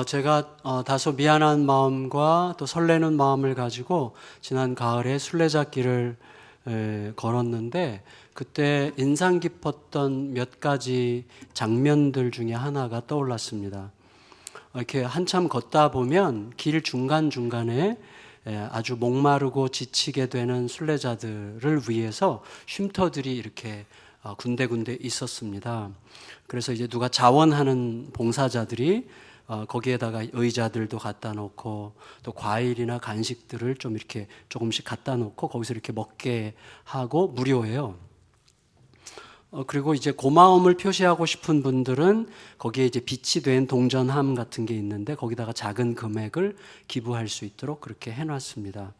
제가 다소 미안한 마음과 또 설레는 마음을 가지고 지난 가을에 순례자길을 걸었는데 그때 인상 깊었던 몇 가지 장면들 중에 하나가 떠올랐습니다. 이렇게 한참 걷다 보면 길 중간중간에 아주 목마르고 지치게 되는 순례자들을 위해서 쉼터들이 이렇게 군데군데 있었습니다. 그래서 이제 누가 자원하는 봉사자들이 거기에다가 의자들도 갖다 놓고 또 과일이나 간식들을 좀 이렇게 조금씩 갖다 놓고 거기서 이렇게 먹게 하고 무료예요. 그리고 이제 고마움을 표시하고 싶은 분들은 거기에 이제 빛이 된 동전함 같은 게 있는데 거기다가 작은 금액을 기부할 수 있도록 그렇게 해놨습니다.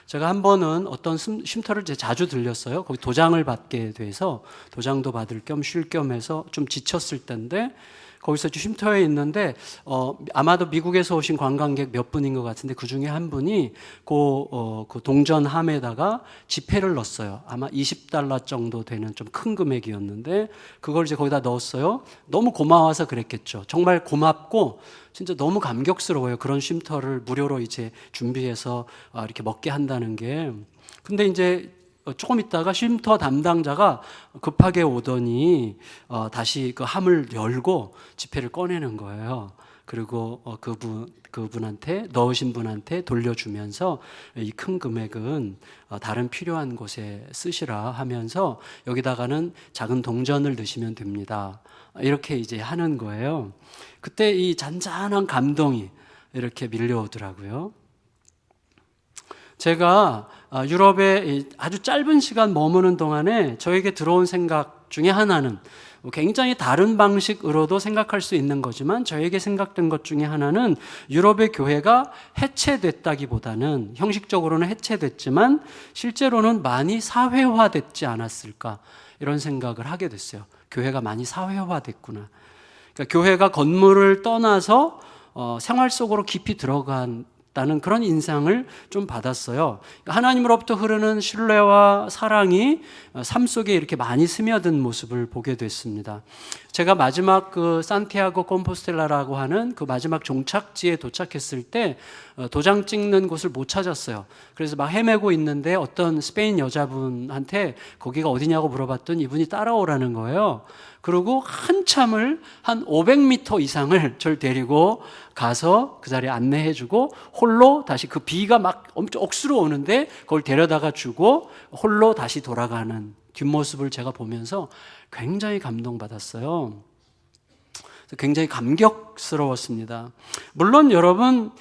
제가 한 번은 어떤 쉼터를 자주 들렸어요. 거기 도장을 받게 돼서 도장도 받을 겸 쉴 겸 해서 좀 지쳤을 때인데 거기서 쉼터에 있는데 아마도 미국에서 오신 관광객 몇 분인 것 같은데 그 중에 한 분이 그 동전함에다가 지폐를 넣었어요. 아마 $20 정도 되는 좀 큰 금액이었는데 그걸 이제 거기다 넣었어요. 너무 고마워서 그랬겠죠. 정말 고맙고 진짜 너무 감격스러워요. 그런 쉼터를 무료로 이제 준비해서 이렇게 먹게 한다는 게. 근데 이제 조금 있다가 쉼터 담당자가 급하게 오더니 다시 그 함을 열고 지폐를 꺼내는 거예요. 그리고 그분한테 넣으신 분한테 돌려주면서 이 큰 금액은 다른 필요한 곳에 쓰시라 하면서 여기다가는 작은 동전을 넣으시면 됩니다. 이렇게 이제 하는 거예요. 그때 이 잔잔한 감동이 이렇게 밀려오더라고요. 제가 유럽에 아주 짧은 시간 머무는 동안에 저에게 들어온 생각 중에 하나는 굉장히 다른 방식으로도 생각할 수 있는 거지만 저에게 생각된 것 중에 하나는 유럽의 교회가 해체됐다기보다는 형식적으로는 해체됐지만 실제로는 많이 사회화됐지 않았을까 이런 생각을 하게 됐어요. 교회가 많이 사회화됐구나. 그러니까 교회가 건물을 떠나서 생활 속으로 깊이 들어간다는 그런 인상을 좀 받았어요. 하나님으로부터 흐르는 신뢰와 사랑이 삶 속에 이렇게 많이 스며든 모습을 보게 됐습니다. 제가 마지막 그 산티아고 콤포스텔라라고 하는 그 마지막 종착지에 도착했을 때 도장 찍는 곳을 못 찾았어요. 그래서 막 헤매고 있는데 어떤 스페인 여자분한테 거기가 어디냐고 물어봤더니 이분이 따라오라는 거예요. 그리고 한참을 한 500m 이상을 절 데리고 가서 그 자리에 안내해주고 홀로 다시 그 비가 막 엄청 억수로 오는데 그걸 데려다가 주고 홀로 다시 돌아가는 뒷모습을 제가 보면서 굉장히 감동받았어요. 굉장히 감격스러웠습니다. 물론 여러분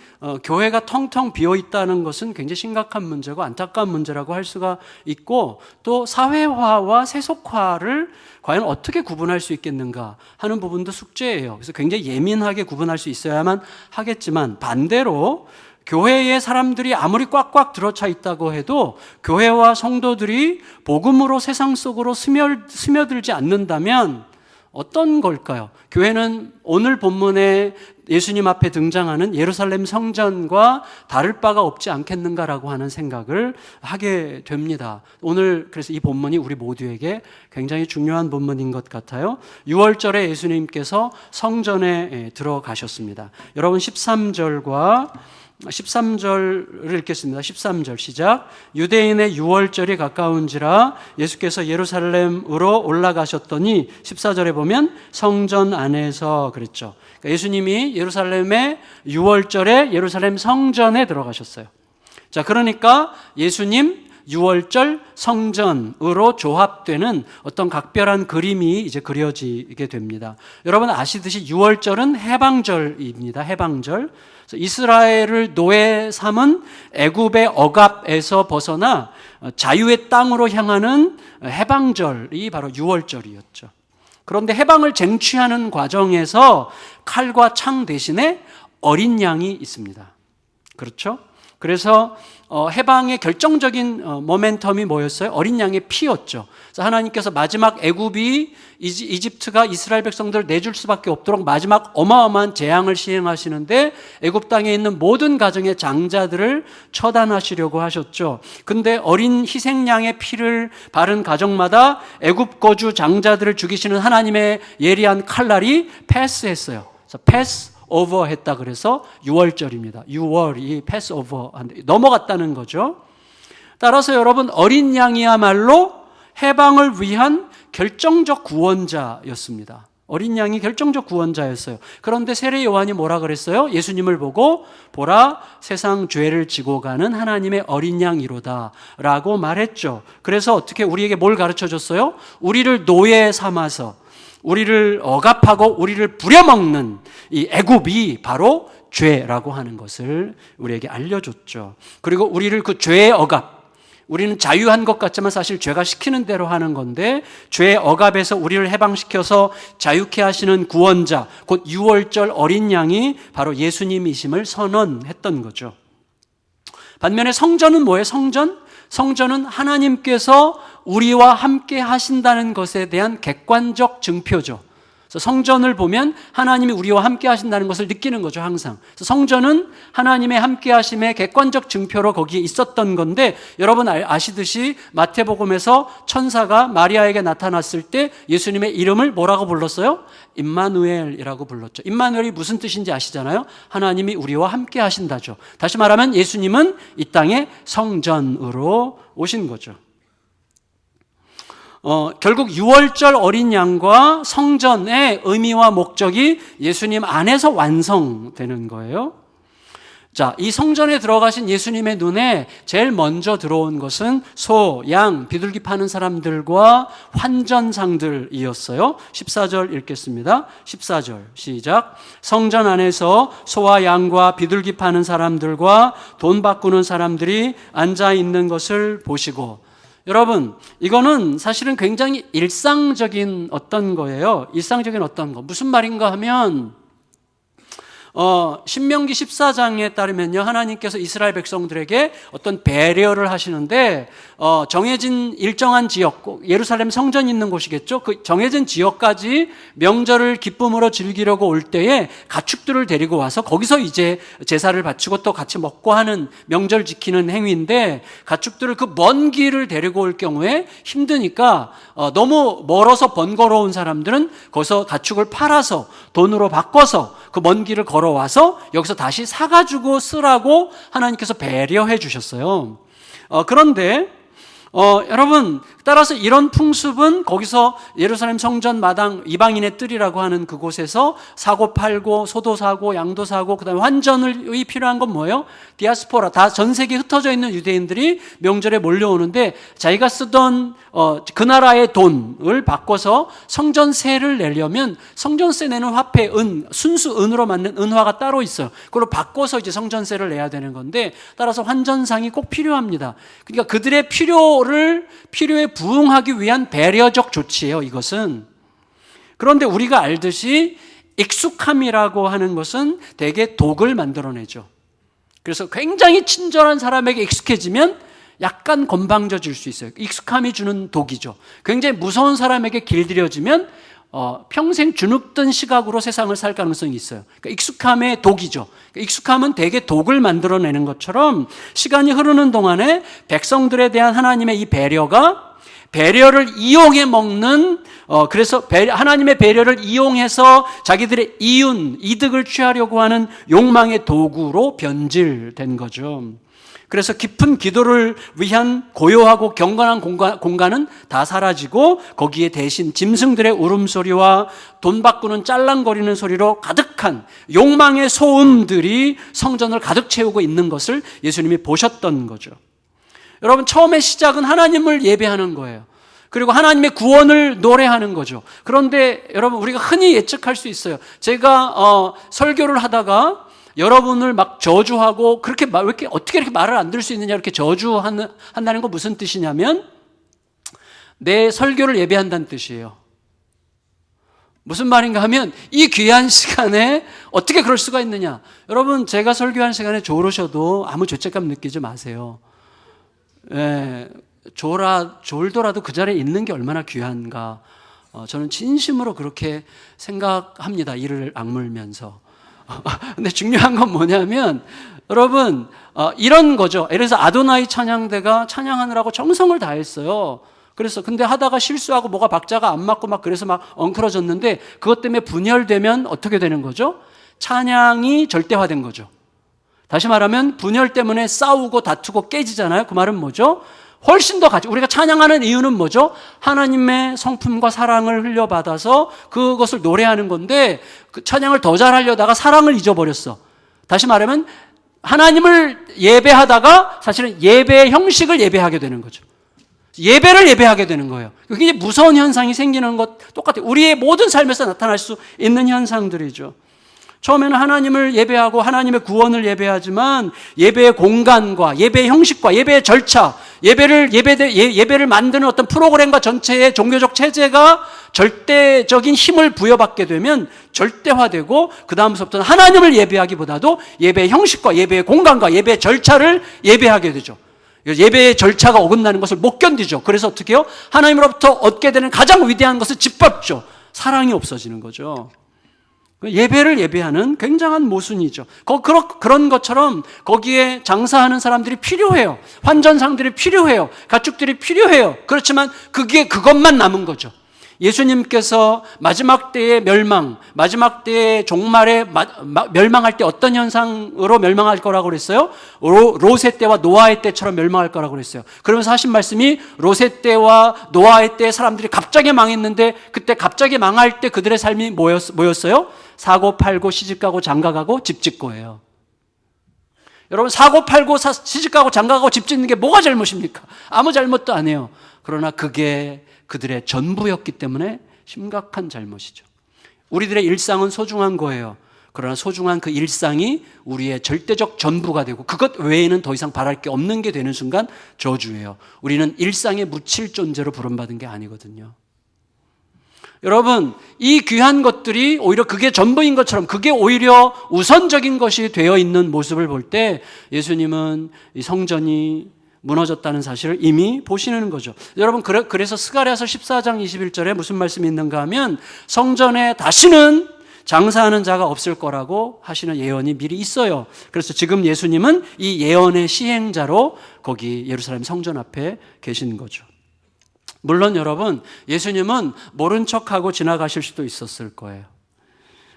교회가 텅텅 비어있다는 것은 굉장히 심각한 문제고 안타까운 문제라고 할 수가 있고 또 사회화와 세속화를 과연 어떻게 구분할 수 있겠는가 하는 부분도 숙제예요. 그래서 굉장히 예민하게 구분할 수 있어야만 하겠지만 반대로 교회에 사람들이 아무리 꽉꽉 들어차 있다고 해도 교회와 성도들이 복음으로 세상 속으로 스며들지 않는다면 어떤 걸까요? 교회는 오늘 본문에 예수님 앞에 등장하는 예루살렘 성전과 다를 바가 없지 않겠는가라고 하는 생각을 하게 됩니다. 오늘 그래서 이 본문이 우리 모두에게 굉장히 중요한 본문인 것 같아요. 6월절에 예수님께서 성전에 들어가셨습니다. 여러분 13절을 읽겠습니다. 13절 시작. 유대인의 6월절이 가까운지라 예수께서 예루살렘으로 올라가셨더니 14절에 보면 성전 안에서 그랬죠. 그러니까 예수님이 예루살렘의 6월절에 예루살렘 성전에 들어가셨어요. 자, 그러니까 예수님 6월절 성전으로 조합되는 어떤 각별한 그림이 이제 그려지게 됩니다. 여러분 아시듯이 6월절은 해방절입니다. 해방절. 이스라엘을 노예 삼은 애굽의 억압에서 벗어나 자유의 땅으로 향하는 해방절이 바로 6월절이었죠. 그런데 해방을 쟁취하는 과정에서 칼과 창 대신에 어린 양이 있습니다. 그렇죠? 그래서 해방의 결정적인 모멘텀이 뭐였어요? 어린 양의 피였죠. 그래서 하나님께서 마지막 애굽이 이집트가 이스라엘 백성들을 내줄 수밖에 없도록 마지막 어마어마한 재앙을 시행하시는데 애굽 땅에 있는 모든 가정의 장자들을 처단하시려고 하셨죠. 근데 어린 희생양의 피를 바른 가정마다 애굽 거주 장자들을 죽이시는 하나님의 예리한 칼날이 패스했어요. 그래서 패스 오버 했다 그래서 6월절입니다. 6월이 패스 오버 넘어갔다는 거죠. 따라서 여러분, 어린 양이야말로 해방을 위한 결정적 구원자였습니다. 어린 양이 결정적 구원자였어요. 그런데 세례 요한이 뭐라 그랬어요? 예수님을 보고 보라, 세상 죄를 지고 가는 하나님의 어린 양이로다 라고 말했죠. 그래서 어떻게 우리에게 뭘 가르쳐 줬어요? 우리를 노예 삼아서 우리를 억압하고 우리를 부려먹는 이 애굽이 바로 죄라고 하는 것을 우리에게 알려줬죠. 그리고 우리를 그 죄의 억압, 우리는 자유한 것 같지만 사실 죄가 시키는 대로 하는 건데, 죄의 억압에서 우리를 해방시켜서 자유케 하시는 구원자, 곧 6월절 어린 양이 바로 예수님이심을 선언했던 거죠. 반면에 성전은 뭐예요? 성전은 하나님께서 우리와 함께 하신다는 것에 대한 객관적 증표죠. 그래서 성전을 보면 하나님이 우리와 함께 하신다는 것을 느끼는 거죠, 항상. 그래서 성전은 하나님의 함께 하심의 객관적 증표로 거기에 있었던 건데, 여러분 아시듯이 마태복음에서 천사가 마리아에게 나타났을 때 예수님의 이름을 뭐라고 불렀어요? 임마누엘이라고 불렀죠. 임마누엘이 무슨 뜻인지 아시잖아요? 하나님이 우리와 함께 하신다죠. 다시 말하면 예수님은 이 땅에 성전으로 오신 거죠. 결국 6월절 어린 양과 성전의 의미와 목적이 예수님 안에서 완성되는 거예요. 자, 이 성전에 들어가신 예수님의 눈에 제일 먼저 들어온 것은 소, 양, 비둘기 파는 사람들과 환전상들이었어요. 14절 읽겠습니다. 14절 시작. 성전 안에서 소와 양과 비둘기 파는 사람들과 돈 바꾸는 사람들이 앉아 있는 것을 보시고, 여러분, 이거는 사실은 굉장히 일상적인 어떤 거예요. 일상적인 어떤 거. 무슨 말인가 하면, 신명기 14장에 따르면요, 하나님께서 이스라엘 백성들에게 어떤 배려를 하시는데, 정해진 일정한 지역, 예루살렘 성전이 있는 곳이겠죠. 그 정해진 지역까지 명절을 기쁨으로 즐기려고 올 때에 가축들을 데리고 와서 거기서 이제 제사를 바치고 또 같이 먹고 하는 명절 지키는 행위인데, 가축들을 그 먼 길을 데리고 올 경우에 힘드니까 너무 멀어서 번거로운 사람들은 거기서 가축을 팔아서 돈으로 바꿔서 그 먼 길을 걸어와서 여기서 다시 사가지고 쓰라고 하나님께서 배려해 주셨어요. 그런데 여러분, 따라서 이런 풍습은 거기서 예루살렘 성전 마당, 이방인의 뜰이라고 하는 그곳에서 사고 팔고 소도 사고 양도 사고, 그다음에 환전이 필요한 건 뭐예요? 디아스포라, 다 전 세계에 흩어져 있는 유대인들이 명절에 몰려오는데 자기가 쓰던 그 나라의 돈을 바꿔서 성전세를 내려면 성전세 내는 화폐, 순수 은으로 만든 은화가 따로 있어요. 그걸 바꿔서 이제 성전세를 내야 되는 건데, 따라서 환전상이 꼭 필요합니다. 그러니까 그들의 필요에 부응하기 위한 배려적 조치예요, 이것은. 그런데 우리가 알듯이 익숙함이라고 하는 것은 대개 독을 만들어내죠. 그래서 굉장히 친절한 사람에게 익숙해지면 약간 건방져질 수 있어요. 익숙함이 주는 독이죠. 굉장히 무서운 사람에게 길들여지면 평생 주눅든 시각으로 세상을 살 가능성이 있어요. 그러니까 익숙함의 독이죠. 그러니까 익숙함은 대개 독을 만들어내는 것처럼 시간이 흐르는 동안에 백성들에 대한 하나님의 이 배려를 이용해 먹는, 그래서 하나님의 배려를 이용해서 자기들의 이득을 취하려고 하는 욕망의 도구로 변질된 거죠. 그래서 깊은 기도를 위한 고요하고 경건한 공간은 다 사라지고 거기에 대신 짐승들의 울음소리와 돈 바꾸는 짤랑거리는 소리로 가득한 욕망의 소음들이 성전을 가득 채우고 있는 것을 예수님이 보셨던 거죠. 여러분, 처음에 시작은 하나님을 예배하는 거예요. 그리고 하나님의 구원을 노래하는 거죠. 그런데 여러분, 우리가 흔히 예측할 수 있어요. 제가 설교를 하다가 여러분을 막 저주하고, 어떻게 이렇게 말을 안 들을 수 있느냐, 이렇게 저주한다는 건 무슨 뜻이냐면, 내 설교를 예배한다는 뜻이에요. 무슨 말인가 하면, 이 귀한 시간에 어떻게 그럴 수가 있느냐. 여러분, 제가 설교하는 시간에 졸으셔도 아무 죄책감 느끼지 마세요. 졸더라도 그 자리에 있는 게 얼마나 귀한가. 저는 진심으로 그렇게 생각합니다. 이를 악물면서. 근데 중요한 건 뭐냐면, 여러분, 이런 거죠. 예를 들어서 아도나이 찬양대가 찬양하느라고 정성을 다했어요. 그래서 근데 하다가 실수하고 뭐가 박자가 안 맞고 막 그래서 막 엉클어졌는데, 그것 때문에 분열되면 어떻게 되는 거죠? 찬양이 절대화된 거죠. 다시 말하면 분열 때문에 싸우고 다투고 깨지잖아요. 그 말은 뭐죠? 훨씬 더 우리가 찬양하는 이유는 뭐죠? 하나님의 성품과 사랑을 흘려받아서 그것을 노래하는 건데 그 찬양을 더 잘하려다가 사랑을 잊어버렸어. 다시 말하면 하나님을 예배하다가 사실은 예배의 형식을 예배하게 되는 거죠. 예배를 예배하게 되는 거예요. 그게 무서운 현상이 생기는 것 똑같아요. 우리의 모든 삶에서 나타날 수 있는 현상들이죠. 처음에는 하나님을 예배하고 하나님의 구원을 예배하지만 예배의 공간과 예배의 형식과 예배의 절차, 예배를 만드는 어떤 프로그램과 전체의 종교적 체제가 절대적인 힘을 부여받게 되면 절대화되고 그 다음부터는 하나님을 예배하기보다도 예배의 형식과 예배의 공간과 예배의 절차를 예배하게 되죠. 예배의 절차가 어긋나는 것을 못 견디죠. 그래서 어떻게 해요? 하나님으로부터 얻게 되는 가장 위대한 것을 짓밟죠. 사랑이 없어지는 거죠. 예배를 예배하는 굉장한 모순이죠. 그런 것처럼 거기에 장사하는 사람들이 필요해요. 환전상들이 필요해요. 가축들이 필요해요. 그렇지만 그것만 남은 거죠. 예수님께서 마지막 때의 멸망, 마지막 때의 종말에 멸망할 때 어떤 현상으로 멸망할 거라고 그랬어요? 롯의 때와 노아의 때처럼 멸망할 거라고 그랬어요. 그러면서 하신 말씀이 롯의 때와 노아의 때 사람들이 갑자기 망했는데 그때 갑자기 망할 때 그들의 삶이 뭐였어요? 사고 팔고 시집가고 장가가고 집 짓고예요. 여러분, 사고 팔고 시집가고 장가가고 집 짓는 게 뭐가 잘못입니까? 아무 잘못도 안 해요. 그러나 그게 그들의 전부였기 때문에 심각한 잘못이죠. 우리들의 일상은 소중한 거예요. 그러나 소중한 그 일상이 우리의 절대적 전부가 되고 그것 외에는 더 이상 바랄 게 없는 게 되는 순간 저주예요. 우리는 일상에 묻힐 존재로 부름받은 게 아니거든요. 여러분, 이 귀한 것들이 오히려 그게 전부인 것처럼 그게 오히려 우선적인 것이 되어 있는 모습을 볼 때 예수님은 이 성전이 무너졌다는 사실을 이미 보시는 거죠. 여러분, 그래서 스가랴서 14장 21절에 무슨 말씀이 있는가 하면 성전에 다시는 장사하는 자가 없을 거라고 하시는 예언이 미리 있어요. 그래서 지금 예수님은 이 예언의 시행자로 거기 예루살렘 성전 앞에 계신 거죠. 물론 여러분, 예수님은 모른 척하고 지나가실 수도 있었을 거예요.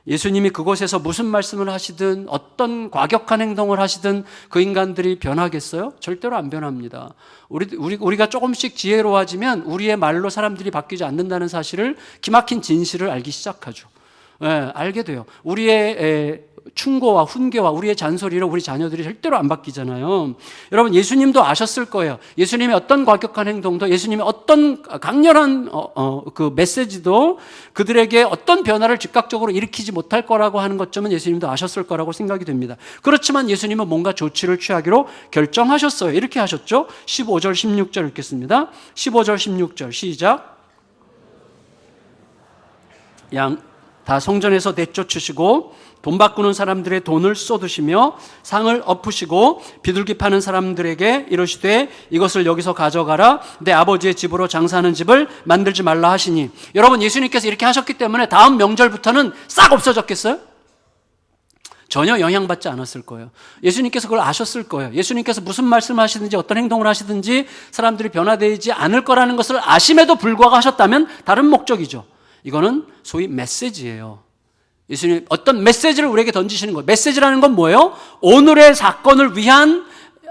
예수님이 그곳에서 무슨 말씀을 하시든 어떤 과격한 행동을 하시든 그 인간들이 변하겠어요? 절대로 안 변합니다. 우리가 조금씩 지혜로워지면 우리의 말로 사람들이 바뀌지 않는다는 사실을, 기막힌 진실을 알기 시작하죠. 알게 돼요. 우리의 충고와 훈계와 우리의 잔소리로 우리 자녀들이 절대로 안 바뀌잖아요. 여러분, 예수님도 아셨을 거예요. 예수님의 어떤 과격한 행동도, 예수님의 어떤 강렬한 그 메시지도 그들에게 어떤 변화를 즉각적으로 일으키지 못할 거라고 하는 것쯤은 예수님도 아셨을 거라고 생각이 됩니다. 그렇지만 예수님은 뭔가 조치를 취하기로 결정하셨어요. 이렇게 하셨죠. 15절 16절 읽겠습니다. 15절 16절 시작. 다 성전에서 내쫓으시고 돈 바꾸는 사람들의 돈을 쏟으시며 상을 엎으시고 비둘기 파는 사람들에게 이러시되 이것을 여기서 가져가라. 내 아버지의 집으로 장사하는 집을 만들지 말라 하시니. 여러분, 예수님께서 이렇게 하셨기 때문에 다음 명절부터는 싹 없어졌겠어요? 전혀 영향받지 않았을 거예요. 예수님께서 그걸 아셨을 거예요. 예수님께서 무슨 말씀을 하시든지 어떤 행동을 하시든지 사람들이 변화되지 않을 거라는 것을 아심에도 불구하고 하셨다면 다른 목적이죠. 이거는 소위 메시지예요. 예수님 어떤 메시지를 우리에게 던지시는 거예요. 메시지라는 건 뭐예요? 오늘의 사건을 위한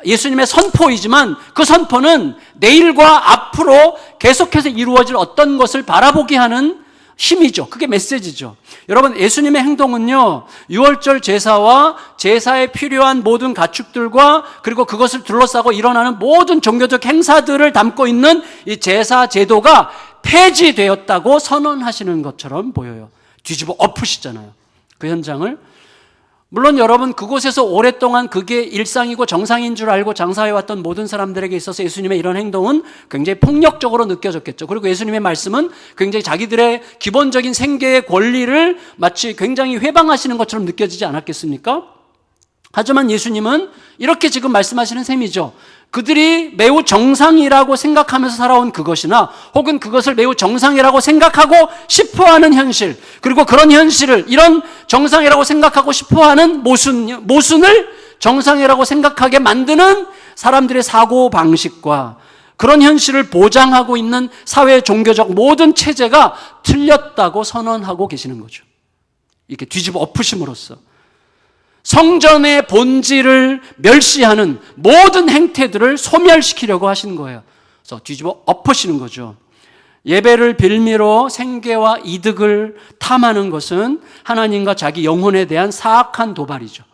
예수님의 선포이지만 그 선포는 내일과 앞으로 계속해서 이루어질 어떤 것을 바라보게 하는 힘이죠. 그게 메시지죠. 여러분, 예수님의 행동은요, 유월절 제사와 제사에 필요한 모든 가축들과 그리고 그것을 둘러싸고 일어나는 모든 종교적 행사들을 담고 있는 이 제사 제도가 폐지되었다고 선언하시는 것처럼 보여요. 뒤집어 엎으시잖아요. 그 현장을. 물론 여러분, 그곳에서 오랫동안 그게 일상이고 정상인 줄 알고 장사해왔던 모든 사람들에게 있어서 예수님의 이런 행동은 굉장히 폭력적으로 느껴졌겠죠. 그리고 예수님의 말씀은 굉장히 자기들의 기본적인 생계의 권리를 마치 굉장히 회방하시는 것처럼 느껴지지 않았겠습니까? 하지만 예수님은 이렇게 지금 말씀하시는 셈이죠. 그들이 매우 정상이라고 생각하면서 살아온 그것이나 혹은 그것을 매우 정상이라고 생각하고 싶어하는 현실, 그리고 그런 현실을 이런 정상이라고 생각하고 싶어하는 모순을 정상이라고 생각하게 만드는 사람들의 사고방식과 그런 현실을 보장하고 있는 사회 종교적 모든 체제가 틀렸다고 선언하고 계시는 거죠. 이렇게 뒤집어 엎으심으로써. 성전의 본질을 멸시하는 모든 행태들을 소멸시키려고 하신 거예요. 그래서 뒤집어 엎으시는 거죠. 예배를 빌미로 생계와 이득을 탐하는 것은 하나님과 자기 영혼에 대한 사악한 도발이죠.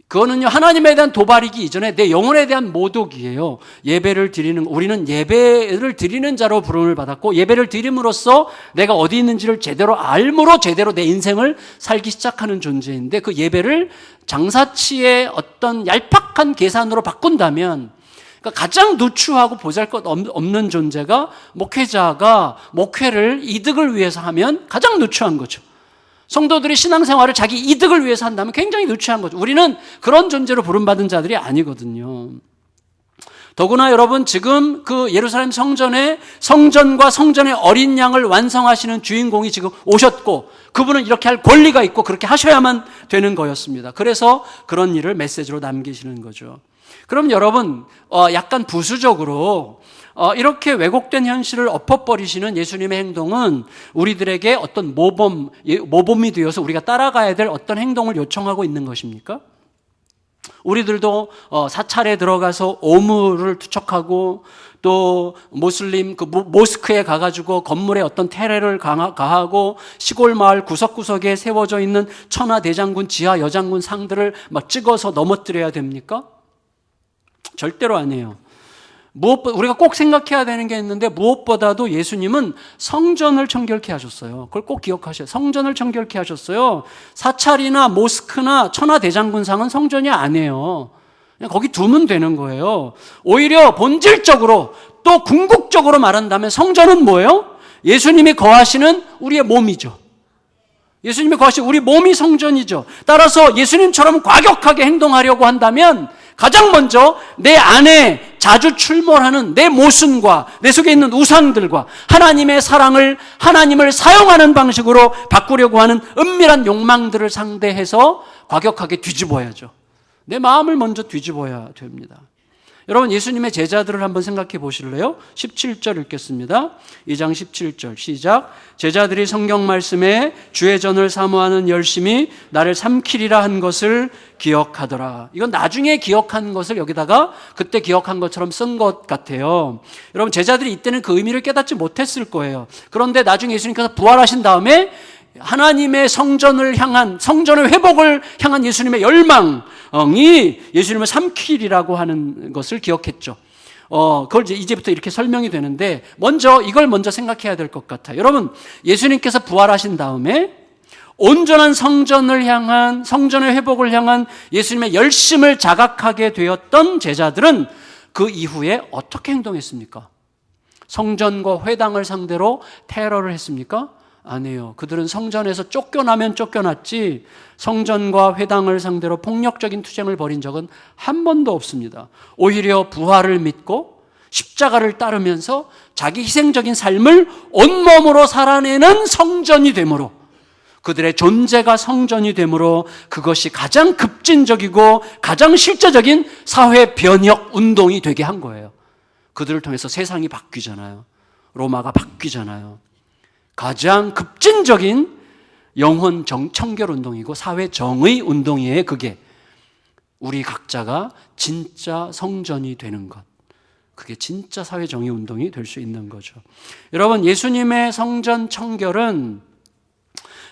그거는요, 하나님에 대한 도발이기 이전에 내 영혼에 대한 모독이에요. 우리는 예배를 드리는 자로 부름을 받았고, 예배를 드림으로써 내가 어디 있는지를 제대로 알므로 제대로 내 인생을 살기 시작하는 존재인데, 그 예배를 장사치의 어떤 얄팍한 계산으로 바꾼다면, 그러니까 가장 누추하고 보잘것없는 존재가 목회자가 목회를 이득을 위해서 하면 가장 누추한 거죠. 성도들이 신앙생활을 자기 이득을 위해서 한다면 굉장히 누추한 거죠. 우리는 그런 존재로 부름받은 자들이 아니거든요. 더구나 여러분, 지금 그 예루살렘 성전과 성전의 어린 양을 완성하시는 주인공이 지금 오셨고, 그분은 이렇게 할 권리가 있고 그렇게 하셔야만 되는 거였습니다. 그래서 그런 일을 메시지로 남기시는 거죠. 그럼 여러분, 약간 부수적으로 이렇게 왜곡된 현실을 엎어버리시는 예수님의 행동은 우리들에게 어떤 모범이 되어서 우리가 따라가야 될 어떤 행동을 요청하고 있는 것입니까? 우리들도 사찰에 들어가서 오물을 투척하고, 또 모슬림 모스크에 가가지고 건물에 어떤 테러를 가하고, 시골 마을 구석구석에 세워져 있는 천하 대장군, 지하 여장군 상들을 막 찍어서 넘어뜨려야 됩니까? 절대로 아니에요. 우리가 꼭 생각해야 되는 게 있는데, 무엇보다도 예수님은 성전을 청결케 하셨어요. 그걸 꼭 기억하셔요. 성전을 청결케 하셨어요. 사찰이나 모스크나 천하대장군상은 성전이 아니에요. 그냥 거기 두면 되는 거예요. 오히려 본질적으로, 또 궁극적으로 말한다면 성전은 뭐예요? 예수님이 거하시는 우리의 몸이죠. 예수님이 거하시는 우리 몸이 성전이죠. 따라서 예수님처럼 과격하게 행동하려고 한다면 가장 먼저 내 안에 자주 출몰하는 내 모순과 내 속에 있는 우상들과 하나님의 사랑을, 하나님을 사용하는 방식으로 바꾸려고 하는 은밀한 욕망들을 상대해서 과격하게 뒤집어야죠. 내 마음을 먼저 뒤집어야 됩니다. 여러분, 예수님의 제자들을 한번 생각해 보실래요? 17절 읽겠습니다. 2장 17절 시작. 제자들이 성경 말씀에 주의 전을 사모하는 열심히 나를 삼키리라 한 것을 기억하더라. 이건 나중에 기억한 것을 여기다가 그때 기억한 것처럼 쓴 것 같아요. 여러분, 제자들이 이때는 그 의미를 깨닫지 못했을 거예요. 그런데 나중에 예수님께서 부활하신 다음에 하나님의 성전의 회복을 향한 예수님의 열망이 예수님을 삼키리라고 하는 것을 기억했죠. 그걸 이제부터 이렇게 설명이 되는데, 이걸 먼저 생각해야 될 것 같아요. 여러분, 예수님께서 부활하신 다음에 온전한 성전의 회복을 향한 예수님의 열심을 자각하게 되었던 제자들은 그 이후에 어떻게 행동했습니까? 성전과 회당을 상대로 테러를 했습니까? 아니에요. 그들은 성전에서 쫓겨나면 쫓겨났지 성전과 회당을 상대로 폭력적인 투쟁을 벌인 적은 한 번도 없습니다. 오히려 부활을 믿고 십자가를 따르면서 자기 희생적인 삶을 온몸으로 살아내는 성전이 되므로, 그들의 존재가 성전이 되므로 그것이 가장 급진적이고 가장 실제적인 사회 변혁 운동이 되게 한 거예요. 그들을 통해서 세상이 바뀌잖아요. 로마가 바뀌잖아요. 가장 급진적인 영혼 청결 운동이고 사회 정의 운동이에요. 그게 우리 각자가 진짜 성전이 되는 것, 그게 진짜 사회 정의 운동이 될 수 있는 거죠. 여러분, 예수님의 성전 청결은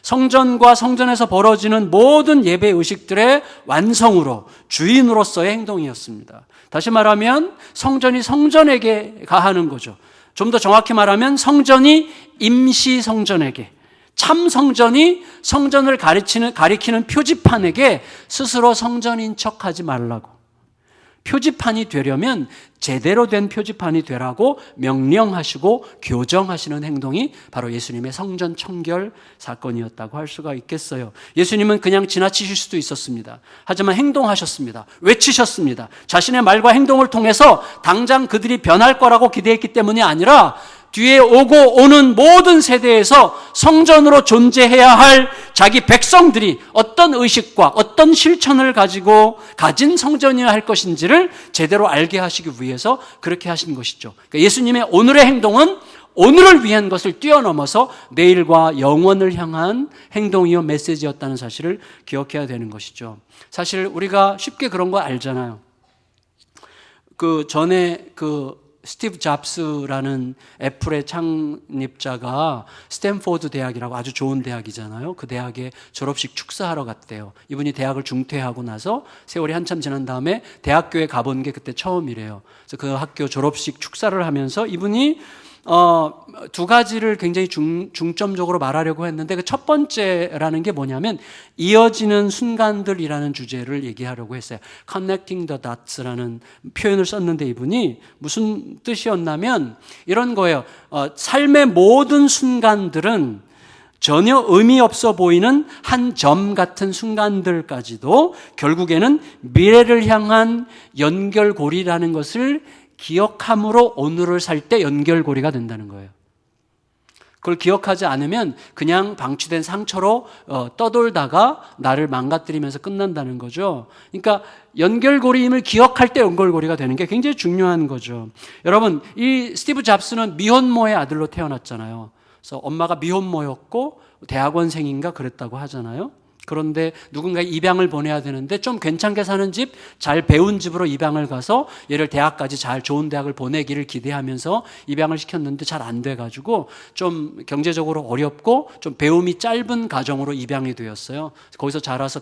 성전과 성전에서 벌어지는 모든 예배 의식들의 완성으로, 주인으로서의 행동이었습니다. 다시 말하면 성전이 성전에게 가하는 거죠. 좀 더 정확히 말하면 성전이 임시 성전에게, 참 성전이 성전을 가리키는 표지판에게 스스로 성전인 척하지 말라고, 표지판이 되려면 제대로 된 표지판이 되라고 명령하시고 교정하시는 행동이 바로 예수님의 성전 청결 사건이었다고 할 수가 있겠어요. 예수님은 그냥 지나치실 수도 있었습니다. 하지만 행동하셨습니다. 외치셨습니다. 자신의 말과 행동을 통해서 당장 그들이 변할 거라고 기대했기 때문이 아니라 뒤에 오고 오는 모든 세대에서 성전으로 존재해야 할 자기 백성들이 어떤 의식과 어떤 실천을 가진 성전이어야 할 것인지를 제대로 알게 하시기 위해서 그렇게 하신 것이죠. 그러니까 예수님의 오늘의 행동은 오늘을 위한 것을 뛰어넘어서 내일과 영원을 향한 행동이요 메시지였다는 사실을 기억해야 되는 것이죠. 사실 우리가 쉽게 그런 거 알잖아요. 그 전에 스티브 잡스라는 애플의 창립자가 스탠포드 대학이라고 아주 좋은 대학이잖아요. 그 대학에 졸업식 축사하러 갔대요. 이분이 대학을 중퇴하고 나서 세월이 한참 지난 다음에 대학교에 가본 게 그때 처음이래요. 그래서 그 학교 졸업식 축사를 하면서 이분이 두 가지를 굉장히 중점적으로 말하려고 했는데 그 첫 번째라는 게 뭐냐면 이어지는 순간들이라는 주제를 얘기하려고 했어요. Connecting the dots라는 표현을 썼는데 이분이 무슨 뜻이었냐면 이런 거예요. 삶의 모든 순간들은 전혀 의미 없어 보이는 한 점 같은 순간들까지도 결국에는 미래를 향한 연결고리라는 것을 기억함으로 오늘을 살 때 연결고리가 된다는 거예요. 그걸 기억하지 않으면 그냥 방치된 상처로 떠돌다가 나를 망가뜨리면서 끝난다는 거죠. 그러니까 연결고리임을 기억할 때 연결고리가 되는 게 굉장히 중요한 거죠. 여러분, 이 스티브 잡스는 미혼모의 아들로 태어났잖아요. 그래서 엄마가 미혼모였고 대학원생인가 그랬다고 하잖아요. 그런데 누군가 입양을 보내야 되는데 좀 괜찮게 사는 집, 잘 배운 집으로 입양을 가서 얘를 대학까지 잘 좋은 대학을 보내기를 기대하면서 입양을 시켰는데 잘 안 돼가지고 좀 경제적으로 어렵고 좀 배움이 짧은 가정으로 입양이 되었어요. 거기서 자라서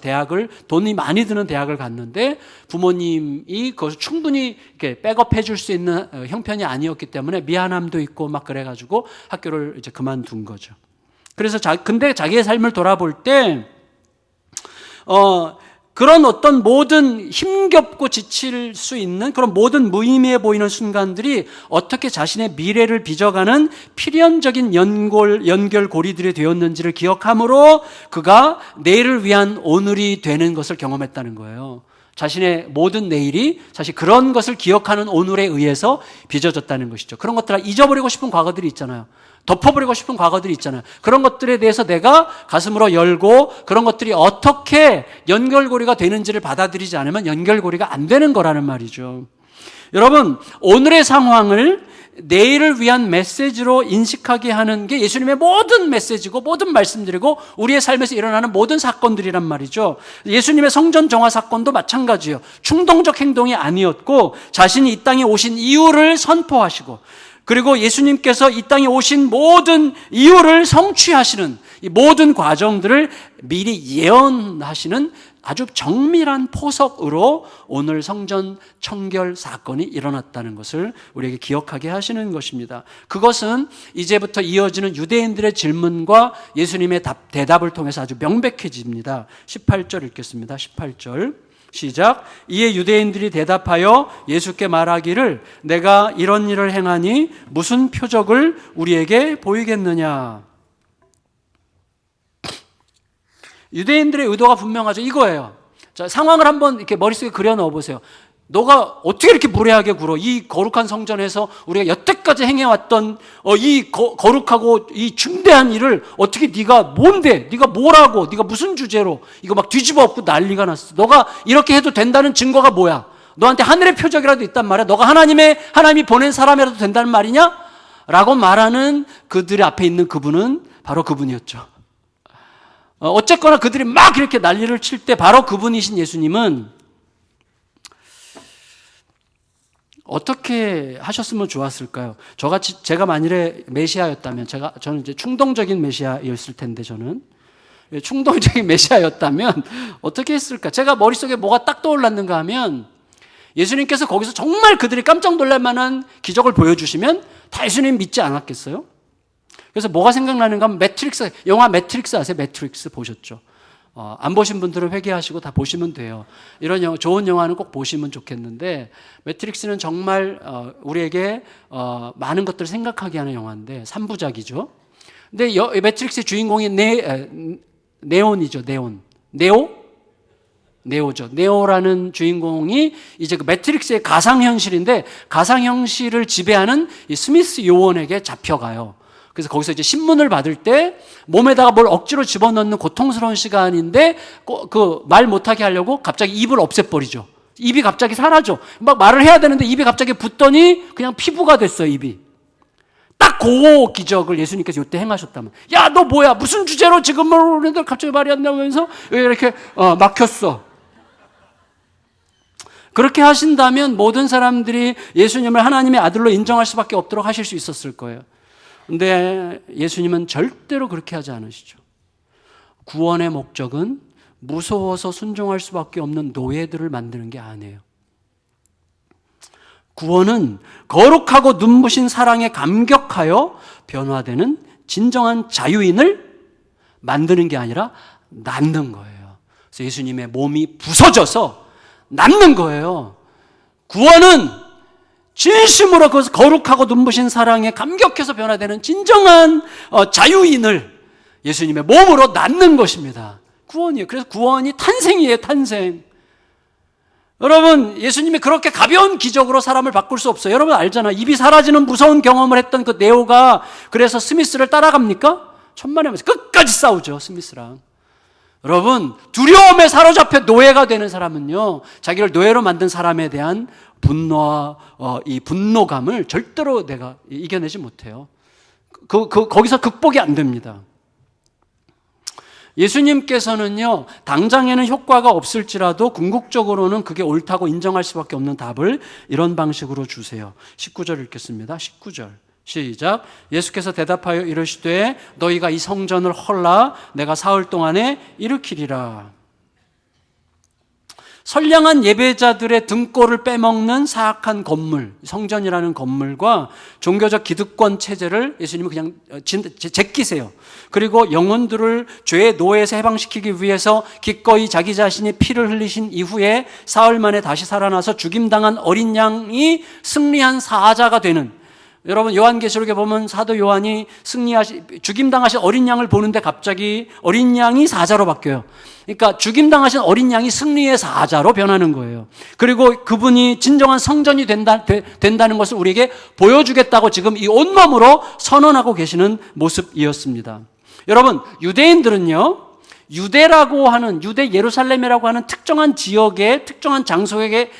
돈이 많이 드는 대학을 갔는데 부모님이 그것을 충분히 이렇게 백업해 줄 수 있는 형편이 아니었기 때문에 미안함도 있고 막 그래가지고 학교를 이제 그만둔 거죠. 그래서 근데 자기의 삶을 돌아볼 때 그런 어떤 모든 힘겹고 지칠 수 있는 그런 모든 무의미해 보이는 순간들이 어떻게 자신의 미래를 빚어가는 필연적인 연결고리들이 되었는지를 기억함으로 그가 내일을 위한 오늘이 되는 것을 경험했다는 거예요. 자신의 모든 내일이 사실 그런 것을 기억하는 오늘에 의해서 빚어졌다는 것이죠. 그런 것들 잊어버리고 싶은 과거들이 있잖아요. 덮어버리고 싶은 과거들이 있잖아요. 그런 것들에 대해서 내가 가슴으로 열고 그런 것들이 어떻게 연결고리가 되는지를 받아들이지 않으면 연결고리가 안 되는 거라는 말이죠. 여러분, 오늘의 상황을 내일을 위한 메시지로 인식하게 하는 게 예수님의 모든 메시지고 모든 말씀들이고 우리의 삶에서 일어나는 모든 사건들이란 말이죠. 예수님의 성전 정화 사건도 마찬가지예요. 충동적 행동이 아니었고 자신이 이 땅에 오신 이유를 선포하시고 그리고 예수님께서 이 땅에 오신 모든 이유를 성취하시는 이 모든 과정들을 미리 예언하시는 아주 정밀한 포석으로 오늘 성전 청결 사건이 일어났다는 것을 우리에게 기억하게 하시는 것입니다. 그것은 이제부터 이어지는 유대인들의 질문과 예수님의 대답을 통해서 아주 명백해집니다. 18절 읽겠습니다. 18절 시작. 이에 유대인들이 대답하여 예수께 말하기를 내가 이런 일을 행하니 무슨 표적을 우리에게 보이겠느냐. 유대인들의 의도가 분명하죠. 이거예요. 자, 상황을 한번 이렇게 머릿속에 그려 넣어 보세요. 너가 어떻게 이렇게 무례하게 굴어? 이 거룩한 성전에서 우리가 여태까지 행해왔던 이 거룩하고 이 중대한 일을 어떻게 네가 뭔데? 네가 뭐라고? 네가 무슨 주제로? 이거 막 뒤집어 엎고 난리가 났어. 너가 이렇게 해도 된다는 증거가 뭐야? 너한테 하늘의 표적이라도 있단 말이야? 너가 하나님이 보낸 사람이라도 된다는 말이냐? 라고 말하는 그들의 앞에 있는 그분은 바로 그분이었죠. 어쨌거나 그들이 막 이렇게 난리를 칠 때 바로 그분이신 예수님은 어떻게 하셨으면 좋았을까요? 제가 만일에 메시아였다면, 저는 이제 충동적인 메시아였을 텐데, 충동적인 메시아였다면, 어떻게 했을까? 제가 머릿속에 뭐가 딱 떠올랐는가 하면, 예수님께서 거기서 정말 그들이 깜짝 놀랄 만한 기적을 보여주시면, 다 예수님 믿지 않았겠어요? 그래서 뭐가 생각나는가 하면, 영화 매트릭스 아세요? 매트릭스 보셨죠? 안 보신 분들은 회개하시고 다 보시면 돼요. 이런 좋은 영화는 꼭 보시면 좋겠는데 매트릭스는 정말 우리에게 많은 것들을 생각하게 하는 영화인데 3부작이죠. 근데 매트릭스의 주인공이 네온이죠. 네오죠. 네오라는 주인공이 이제 그 매트릭스의 가상현실인데 가상현실을 지배하는 이 스미스 요원에게 잡혀가요. 그래서 거기서 이제 신문을 받을 때 몸에다가 뭘 억지로 집어넣는 고통스러운 시간인데 그 말 못하게 하려고 갑자기 입을 없애버리죠. 입이 갑자기 사라져. 막 말을 해야 되는데 입이 갑자기 붙더니 그냥 피부가 됐어요, 입이. 딱 그 기적을 예수님께서 이때 행하셨다면, 야, 너 뭐야? 무슨 주제로 지금 우리들 갑자기 말이 안 나오면서 왜 이렇게 막혔어? 그렇게 하신다면 모든 사람들이 예수님을 하나님의 아들로 인정할 수밖에 없도록 하실 수 있었을 거예요. 근데 예수님은 절대로 그렇게 하지 않으시죠. 구원의 목적은 무서워서 순종할 수밖에 없는 노예들을 만드는 게 아니에요. 구원은 거룩하고 눈부신 사랑에 감격하여 변화되는 진정한 자유인을 만드는 게 아니라 낳는 거예요. 그래서 예수님의 몸이 부서져서 낳는 거예요. 구원은 진심으로 그 거룩하고 눈부신 사랑에 감격해서 변화되는 진정한 자유인을 예수님의 몸으로 낳는 것입니다. 구원이에요. 그래서 구원이 탄생이에요, 탄생. 여러분, 예수님이 그렇게 가벼운 기적으로 사람을 바꿀 수 없어요. 여러분 알잖아요. 입이 사라지는 무서운 경험을 했던 그 네오가 그래서 스미스를 따라갑니까? 천만에 끝까지 싸우죠, 스미스랑. 여러분, 두려움에 사로잡혀 노예가 되는 사람은요, 자기를 노예로 만든 사람에 대한 분노와 이 분노감을 절대로 내가 이겨내지 못해요. 거기서 극복이 안 됩니다. 예수님께서는요, 당장에는 효과가 없을지라도 궁극적으로는 그게 옳다고 인정할 수밖에 없는 답을 이런 방식으로 주세요. 19절 읽겠습니다. 19절. 시작. 예수께서 대답하여 이르시되 너희가 이 성전을 헐라 내가 사흘 동안에 일으키리라. 선량한 예배자들의 등골을 빼먹는 사악한 건물, 성전이라는 건물과 종교적 기득권 체제를 예수님은 그냥 제끼세요. 그리고 영혼들을 죄의 노예에서 해방시키기 위해서 기꺼이 자기 자신이 피를 흘리신 이후에 사흘 만에 다시 살아나서 죽임당한 어린 양이 승리한 사자가 되는, 여러분 요한계시록에 보면 사도 요한이 죽임당하신 어린 양을 보는데 갑자기 어린 양이 사자로 바뀌어요. 그러니까 죽임당하신 어린 양이 승리의 사자로 변하는 거예요. 그리고 그분이 진정한 성전이 된다는 것을 우리에게 보여주겠다고 지금 이 온몸으로 선언하고 계시는 모습이었습니다. 여러분, 유대인들은요, 유대라고 하는, 유대 예루살렘이라고 하는 특정한 지역의 특정한 장소에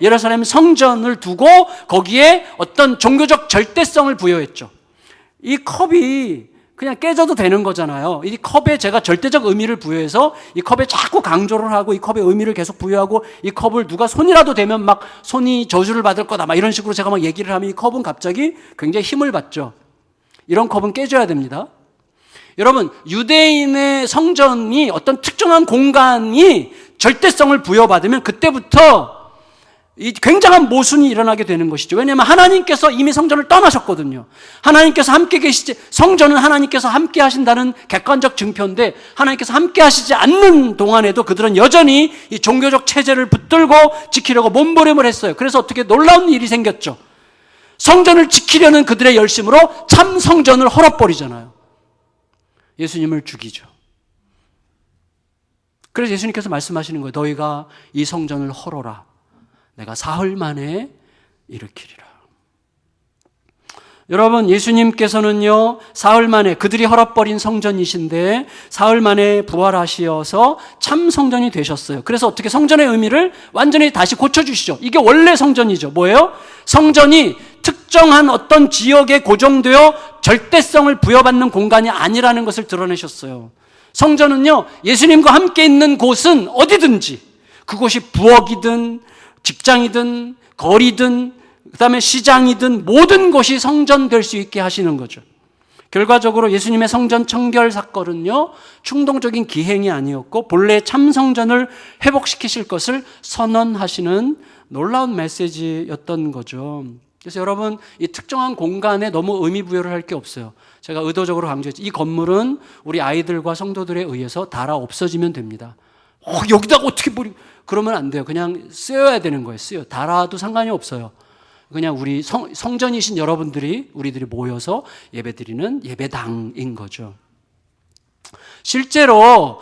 예루살렘 성전을 두고 거기에 어떤 종교적 절대성을 부여했죠. 이 컵이 그냥 깨져도 되는 거잖아요. 이 컵에 제가 절대적 의미를 부여해서 이 컵에 자꾸 강조를 하고 이 컵에 의미를 계속 부여하고 이 컵을 누가 손이라도 대면 막 손이 저주를 받을 거다 막 이런 식으로 제가 막 얘기를 하면 이 컵은 갑자기 굉장히 힘을 받죠. 이런 컵은 깨져야 됩니다. 여러분, 유대인의 성전이 어떤 특정한 공간이 절대성을 부여받으면 그때부터 이 굉장한 모순이 일어나게 되는 것이죠. 왜냐하면 하나님께서 이미 성전을 떠나셨거든요. 하나님께서 함께 계시지, 성전은 하나님께서 함께 하신다는 객관적 증표인데 하나님께서 함께 하시지 않는 동안에도 그들은 여전히 이 종교적 체제를 붙들고 지키려고 몸부림을 했어요. 그래서 어떻게 놀라운 일이 생겼죠. 성전을 지키려는 그들의 열심으로 참 성전을 헐어버리잖아요. 예수님을 죽이죠. 그래서 예수님께서 말씀하시는 거예요. 너희가 이 성전을 헐어라. 내가 사흘 만에 일으키리라. 여러분, 예수님께서는요, 사흘 만에 그들이 헐어버린 성전이신데 사흘 만에 부활하시어서 참 성전이 되셨어요. 그래서 어떻게 성전의 의미를 완전히 다시 고쳐주시죠. 이게 원래 성전이죠. 뭐예요? 성전이 특정한 어떤 지역에 고정되어 절대성을 부여받는 공간이 아니라는 것을 드러내셨어요. 성전은요, 예수님과 함께 있는 곳은 어디든지, 그곳이 부엌이든 직장이든 거리든 그다음에 시장이든 모든 곳이 성전 될 수 있게 하시는 거죠. 결과적으로 예수님의 성전 청결 사건은요, 충동적인 기행이 아니었고 본래 참 성전을 회복시키실 것을 선언하시는 놀라운 메시지였던 거죠. 그래서 여러분, 이 특정한 공간에 너무 의미 부여를 할 게 없어요. 제가 의도적으로 강조했죠. 이 건물은 우리 아이들과 성도들에 의해서 닳아 없어지면 됩니다. 여기다가 어떻게 그러면 안 돼요. 그냥 쓰여야 되는 거예요. 닳아도 상관이 없어요. 그냥 우리 성전이신 여러분들이, 우리들이 모여서 예배드리는 예배당인 거죠. 실제로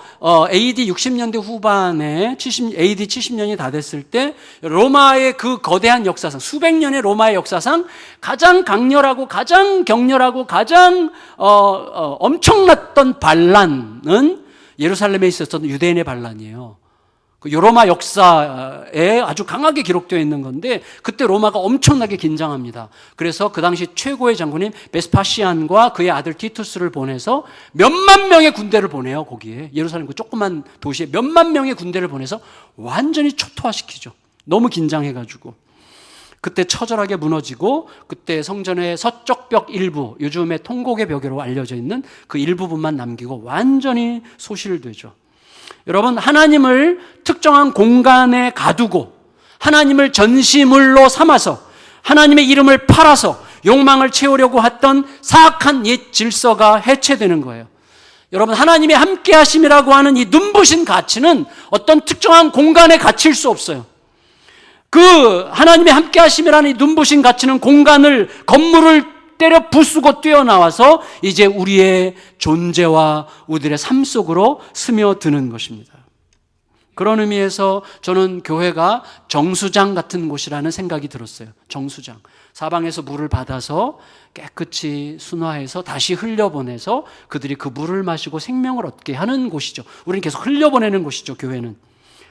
AD 60년대 후반에 AD 70년이 다 됐을 때 로마의 그 거대한 역사상, 수백 년의 로마의 역사상 가장 강렬하고 가장 격렬하고 가장 엄청났던 반란은 예루살렘에 있었던 유대인의 반란이에요. 그 로마 역사에 아주 강하게 기록되어 있는 건데 그때 로마가 엄청나게 긴장합니다. 그래서 그 당시 최고의 장군인 베스파시안과 그의 아들 티투스를 보내서 몇만 명의 군대를 보내요. 거기에 예루살렘 그 조그만 도시에 몇만 명의 군대를 보내서 완전히 초토화시키죠. 너무 긴장해가지고. 그때 처절하게 무너지고 그때 성전의 서쪽 벽 일부, 요즘의 통곡의 벽으로 알려져 있는 그 일부분만 남기고 완전히 소실되죠. 여러분, 하나님을 특정한 공간에 가두고 하나님을 전시물로 삼아서 하나님의 이름을 팔아서 욕망을 채우려고 했던 사악한 옛 질서가 해체되는 거예요. 여러분, 하나님의 함께 하심이라고 하는 이 눈부신 가치는 어떤 특정한 공간에 갇힐 수 없어요. 그 하나님의 함께 하심이라는 이 눈부신 가치는 건물을 때려 부수고 뛰어나와서 이제 우리의 존재와 우리들의 삶 속으로 스며드는 것입니다. 그런 의미에서 저는 교회가 정수장 같은 곳이라는 생각이 들었어요. 정수장. 사방에서 물을 받아서 깨끗이 순화해서 다시 흘려보내서 그들이 그 물을 마시고 생명을 얻게 하는 곳이죠. 우리는 계속 흘려보내는 곳이죠, 교회는.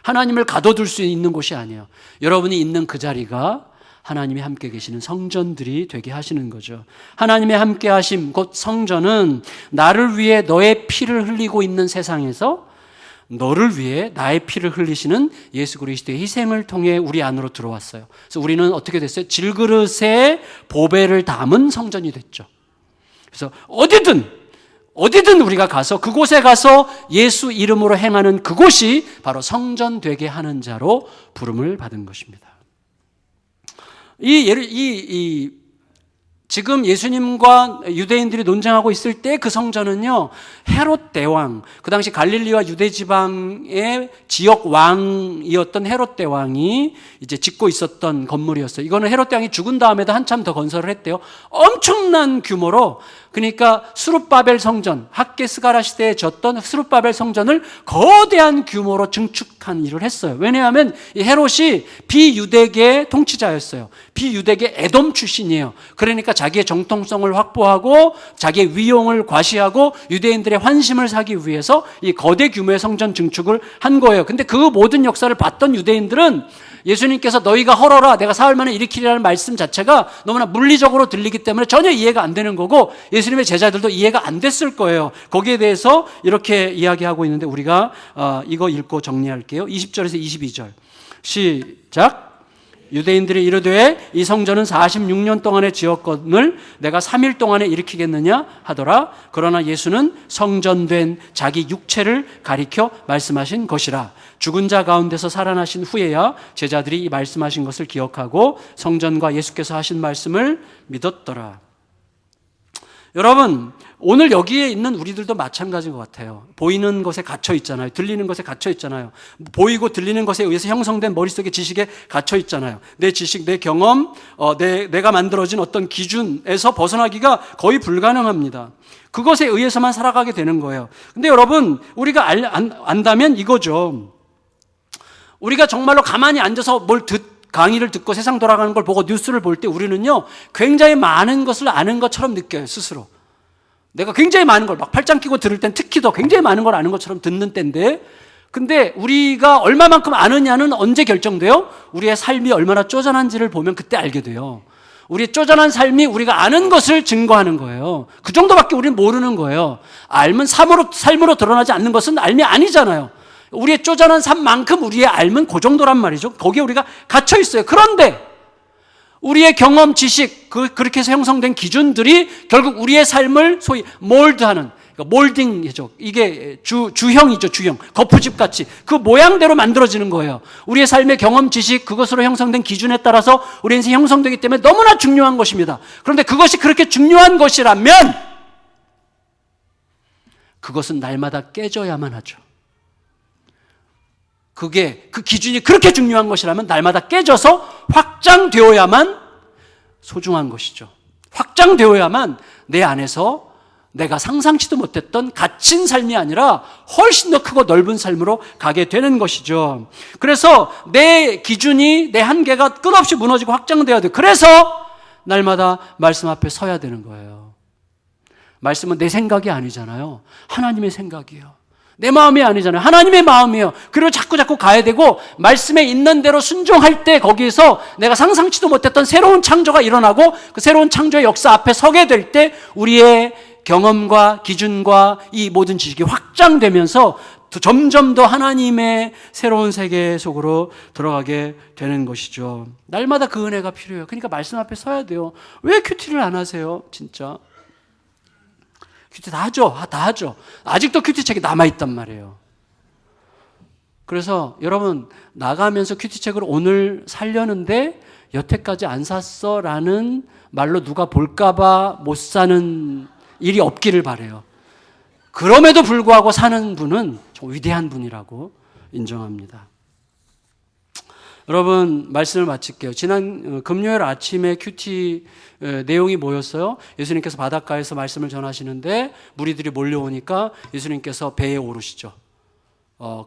하나님을 가둬둘 수 있는 곳이 아니에요. 여러분이 있는 그 자리가 하나님이 함께 계시는 성전들이 되게 하시는 거죠. 하나님의 함께 하심, 곧 성전은 나를 위해 너의 피를 흘리고 있는 세상에서 너를 위해 나의 피를 흘리시는 예수 그리스도의 희생을 통해 우리 안으로 들어왔어요. 그래서 우리는 어떻게 됐어요? 질그릇에 보배를 담은 성전이 됐죠. 그래서 어디든 우리가 가서 그곳에 가서 예수 이름으로 행하는 그곳이 바로 성전 되게 하는 자로 부름을 받은 것입니다. 지금 예수님과 유대인들이 논쟁하고 있을 때 그 성전은요, 헤롯 대왕, 그 당시 갈릴리와 유대 지방의 지역 왕이었던 헤롯 대왕이 이제 짓고 있었던 건물이었어요. 이거는 헤롯 대왕이 죽은 다음에도 한참 더 건설을 했대요. 엄청난 규모로. 그러니까 수룹바벨 성전, 학개스가라 시대에 졌던 수룹바벨 성전을 거대한 규모로 증축한 일을 했어요. 왜냐하면 이 헤롯이 비유대계 통치자였어요. 비유대계 에돔 출신이에요. 그러니까 자기의 정통성을 확보하고 자기의 위용을 과시하고 유대인들의 환심을 사기 위해서 이 거대 규모의 성전 증축을 한 거예요. 근데 그 모든 역사를 봤던 유대인들은 예수님께서 너희가 헐어라 내가 사흘 만에 일으키리라는 말씀 자체가 너무나 물리적으로 들리기 때문에 전혀 이해가 안 되는 거고 예수님의 제자들도 이해가 안 됐을 거예요. 거기에 대해서 이렇게 이야기하고 있는데 우리가 이거 읽고 정리할게요. 20절에서 22절 시작. 유대인들이 이르되 이 성전은 46년 동안에 지었거늘 내가 3일 동안에 일으키겠느냐 하더라. 그러나 예수는 성전된 자기 육체를 가리켜 말씀하신 것이라. 죽은 자 가운데서 살아나신 후에야 제자들이 이 말씀하신 것을 기억하고 성전과 예수께서 하신 말씀을 믿었더라. 여러분, 오늘 여기에 있는 우리들도 마찬가지인 것 같아요. 보이는 것에 갇혀 있잖아요. 들리는 것에 갇혀 있잖아요. 보이고 들리는 것에 의해서 형성된 머릿속의 지식에 갇혀 있잖아요. 내 지식, 내 경험, 내가 만들어진 어떤 기준에서 벗어나기가 거의 불가능합니다. 그것에 의해서만 살아가게 되는 거예요. 근데 여러분, 우리가 안다면 이거죠. 우리가 정말로 가만히 앉아서 강의를 듣고 세상 돌아가는 걸 보고 뉴스를 볼 때 우리는요, 굉장히 많은 것을 아는 것처럼 느껴요, 스스로. 내가 굉장히 많은 걸 막 팔짱 끼고 들을 땐 특히 더 굉장히 많은 걸 아는 것처럼 듣는 때인데, 근데 우리가 얼마만큼 아느냐는 언제 결정돼요? 우리의 삶이 얼마나 쪼잔한지를 보면 그때 알게 돼요. 우리의 쪼잔한 삶이 우리가 아는 것을 증거하는 거예요. 그 정도밖에 우리는 모르는 거예요. 알면 삶으로 드러나지 않는 것은 알미 아니잖아요. 우리의 쪼잔한 삶만큼 우리의 알면 그 정도란 말이죠. 거기에 우리가 갇혀 있어요. 그런데 우리의 경험, 지식, 그렇게 해서 형성된 기준들이 결국 우리의 삶을 소위 몰드하는, 그러니까 몰딩이죠. 이게 주형이죠, 주형. 거푸집 같이 그 모양대로 만들어지는 거예요. 우리의 삶의 경험, 지식, 그것으로 형성된 기준에 따라서 우리 인생이 형성되기 때문에 너무나 중요한 것입니다. 그런데 그것이 그렇게 중요한 것이라면 그것은 날마다 깨져야만 하죠. 그 기준이 그렇게 중요한 것이라면 날마다 깨져서 확장되어야만 소중한 것이죠. 확장되어야만 내 안에서 내가 상상치도 못했던 갇힌 삶이 아니라 훨씬 더 크고 넓은 삶으로 가게 되는 것이죠. 그래서 내 기준이, 내 한계가 끝없이 무너지고 확장되어야 돼요. 그래서 날마다 말씀 앞에 서야 되는 거예요. 말씀은 내 생각이 아니잖아요. 하나님의 생각이에요. 내 마음이 아니잖아요. 하나님의 마음이에요. 그리고 자꾸 가야 되고 말씀에 있는 대로 순종할 때 거기에서 내가 상상치도 못했던 새로운 창조가 일어나고 그 새로운 창조의 역사 앞에 서게 될 때 우리의 경험과 기준과 이 모든 지식이 확장되면서 점점 더 하나님의 새로운 세계 속으로 들어가게 되는 것이죠. 날마다 그 은혜가 필요해요. 그러니까 말씀 앞에 서야 돼요. 왜 큐티를 안 하세요? 진짜. 큐티 다 하죠. 다 하죠. 아직도 큐티책이 남아있단 말이에요. 그래서 여러분 나가면서 큐티책을 오늘 살려는데 여태까지 안 샀어 라는 말로 누가 볼까봐 못 사는 일이 없기를 바라요. 그럼에도 불구하고 사는 분은 좀 위대한 분이라고 인정합니다. 여러분 말씀을 마칠게요. 지난 금요일 아침에 큐티 내용이 뭐였어요? 예수님께서 바닷가에서 말씀을 전하시는데 무리들이 몰려오니까 예수님께서 배에 오르시죠.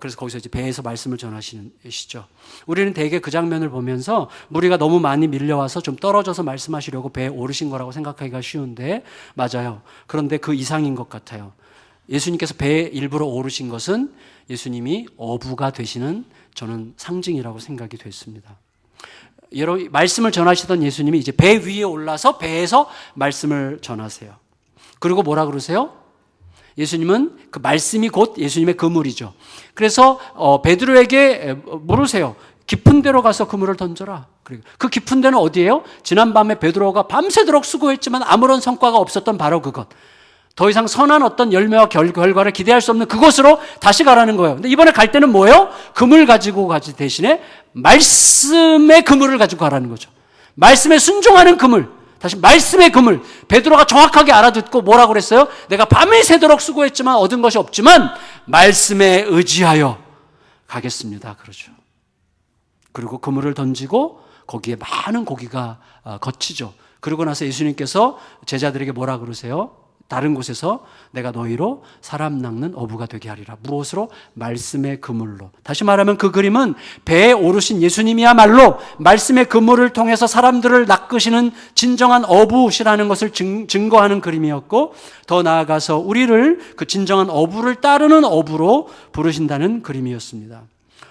그래서 거기서 이제 배에서 말씀을 전하시죠. 우리는 대개 그 장면을 보면서 무리가 너무 많이 밀려와서 좀 떨어져서 말씀하시려고 배에 오르신 거라고 생각하기가 쉬운데 맞아요. 그런데 그 이상인 것 같아요. 예수님께서 배에 일부러 오르신 것은 예수님이 어부가 되시는 저는 상징이라고 생각이 됐습니다. 여러분 말씀을 전하시던 예수님이 이제 배 위에 올라서 배에서 말씀을 전하세요. 그리고 뭐라 그러세요? 예수님은 그 말씀이 곧 예수님의 그물이죠. 그래서 베드로에게 물으세요. 깊은 데로 가서 그물을 던져라. 그 깊은 데는 어디예요? 지난밤에 베드로가 밤새도록 수고했지만 아무런 성과가 없었던 바로 그것. 더 이상 선한 어떤 열매와 결과를 기대할 수 없는 그곳으로 다시 가라는 거예요. 근데 이번에 갈 때는 뭐예요? 그물 가지고 가지 대신에 말씀의 그물을 가지고 가라는 거죠. 말씀에 순종하는 그물. 다시 말씀의 그물. 베드로가 정확하게 알아듣고 뭐라고 그랬어요? 내가 밤이 새도록 수고했지만 얻은 것이 없지만 말씀에 의지하여 가겠습니다. 그러죠. 그리고 그물을 던지고 거기에 많은 고기가 걷히죠. 그러고 나서 예수님께서 제자들에게 뭐라 그러세요? 다른 곳에서 내가 너희로 사람 낚는 어부가 되게 하리라. 무엇으로? 말씀의 그물로. 다시 말하면 그 그림은 배에 오르신 예수님이야말로 말씀의 그물을 통해서 사람들을 낚으시는 진정한 어부시라는 것을 증거하는 그림이었고 더 나아가서 우리를 그 진정한 어부를 따르는 어부로 부르신다는 그림이었습니다.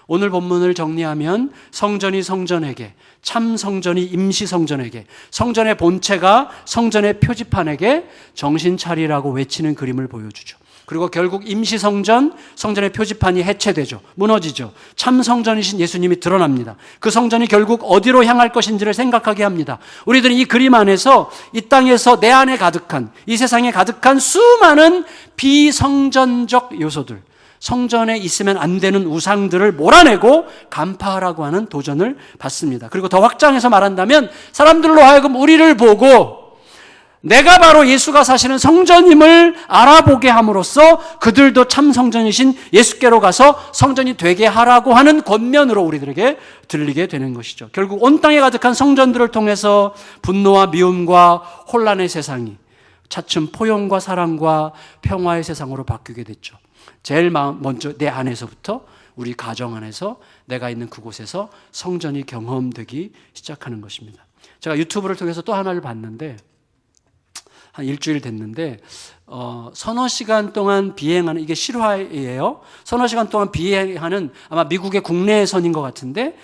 오늘 본문을 정리하면 성전이 성전에게, 참 성전이 임시 성전에게, 성전의 본체가 성전의 표지판에게 정신 차리라고 외치는 그림을 보여주죠. 그리고 결국 임시 성전, 성전의 표지판이 해체되죠. 무너지죠. 참 성전이신 예수님이 드러납니다. 그 성전이 결국 어디로 향할 것인지를 생각하게 합니다. 우리들은 이 그림 안에서 이 땅에서 내 안에 가득한, 이 세상에 가득한 수많은 비성전적 요소들, 성전에 있으면 안 되는 우상들을 몰아내고 간파하라고 하는 도전을 받습니다. 그리고 더 확장해서 말한다면 사람들로 하여금 우리를 보고 내가 바로 예수가 사시는 성전임을 알아보게 함으로써 그들도 참 성전이신 예수께로 가서 성전이 되게 하라고 하는 권면으로 우리들에게 들리게 되는 것이죠. 결국 온 땅에 가득한 성전들을 통해서 분노와 미움과 혼란의 세상이 차츰 포용과 사랑과 평화의 세상으로 바뀌게 됐죠. 제일 먼저 내 안에서부터 우리 가정 안에서 내가 있는 그곳에서 성전이 경험되기 시작하는 것입니다. 제가 유튜브를 통해서 또 하나를 봤는데 한 일주일 됐는데 서너 시간 동안 비행하는, 이게 실화예요. 서너 시간 동안 비행하는 아마 미국의 국내선인 것 같은데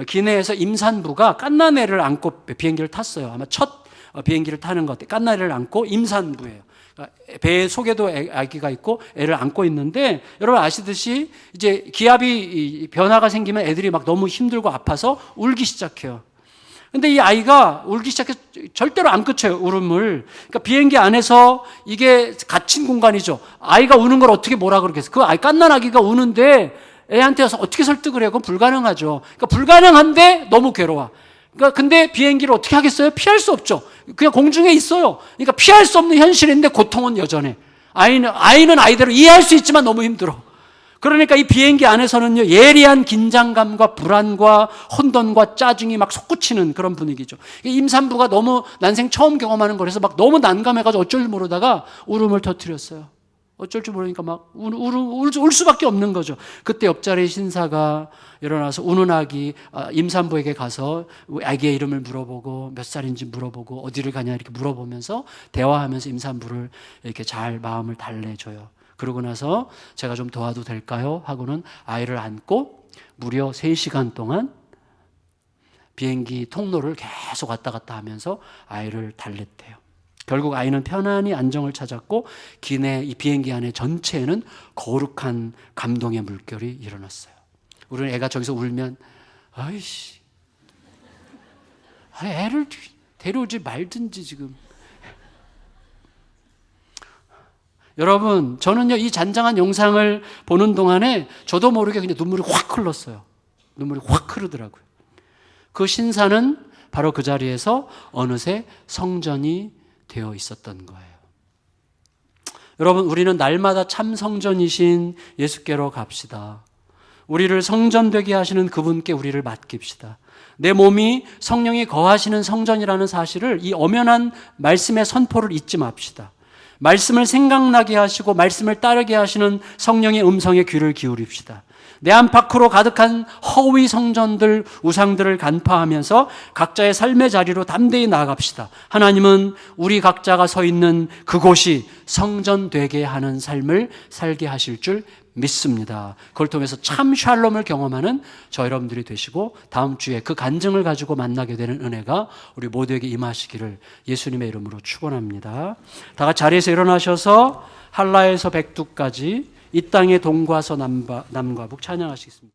기내에서 임산부가 갓난애를 안고 비행기를 탔어요. 아마 첫 비행기를 타는 것 같아요. 갓난애를 안고 임산부예요. 배 속에도 아기가 있고 애를 안고 있는데 여러분 아시듯이 이제 기압이 변화가 생기면 애들이 막 너무 힘들고 아파서 울기 시작해요. 근데 이 아이가 울기 시작해서 절대로 안 그쳐요, 울음을. 그러니까 비행기 안에서 이게 갇힌 공간이죠. 아이가 우는 걸 어떻게 뭐라 그러겠어요. 그 아이 갓난 아기가 우는데 애한테 와서 어떻게 설득을 해요? 그건 불가능하죠. 그러니까 불가능한데 너무 괴로워. 그러니까 근데 비행기를 어떻게 하겠어요? 피할 수 없죠. 그냥 공중에 있어요. 그러니까 피할 수 없는 현실인데 고통은 여전해. 아이는 아이대로 이해할 수 있지만 너무 힘들어. 그러니까 이 비행기 안에서는요, 예리한 긴장감과 불안과 혼돈과 짜증이 막 솟구치는 그런 분위기죠. 임산부가 너무 난생 처음 경험하는 거라서 막 너무 난감해가지고 어쩔 줄 모르다가 울음을 터뜨렸어요. 어쩔 줄 모르니까 막 울 수밖에 없는 거죠. 그때 옆자리 신사가 일어나서 우는 아기 임산부에게 가서 아기의 이름을 물어보고 몇 살인지 물어보고 어디를 가냐 이렇게 물어보면서 대화하면서 임산부를 이렇게 잘 마음을 달래줘요. 그러고 나서 제가 좀 도와도 될까요? 하고는 아이를 안고 무려 3시간 동안 비행기 통로를 계속 왔다 갔다 하면서 아이를 달랬대요. 결국 아이는 편안히 안정을 찾았고 기내 이 비행기 안에 전체에는 거룩한 감동의 물결이 일어났어요. 우리는 애가 저기서 울면 아이씨, 애를 데려오지 말든지 지금. 여러분, 저는요 이 잔잔한 영상을 보는 동안에 저도 모르게 그냥 눈물이 확 흘렀어요. 눈물이 확 흐르더라고요. 그 신사는 바로 그 자리에서 어느새 성전이 되어 있었던 거예요. 여러분, 우리는 날마다 참 성전이신 예수께로 갑시다. 우리를 성전되게 하시는 그분께 우리를 맡깁시다. 내 몸이 성령이 거하시는 성전이라는 사실을, 이 엄연한 말씀의 선포를 잊지 맙시다. 말씀을 생각나게 하시고 말씀을 따르게 하시는 성령의 음성에 귀를 기울입시다. 내 안팎으로 가득한 허위 성전들, 우상들을 간파하면서 각자의 삶의 자리로 담대히 나아갑시다. 하나님은 우리 각자가 서 있는 그곳이 성전 되게 하는 삶을 살게 하실 줄 믿습니다. 그걸 통해서 참 샬롬을 경험하는 저 여러분들이 되시고 다음 주에 그 간증을 가지고 만나게 되는 은혜가 우리 모두에게 임하시기를 예수님의 이름으로 축원합니다. 다 같이 자리에서 일어나셔서 한라에서 백두까지 이 땅의 동과서 남과 북 찬양하시겠습니다.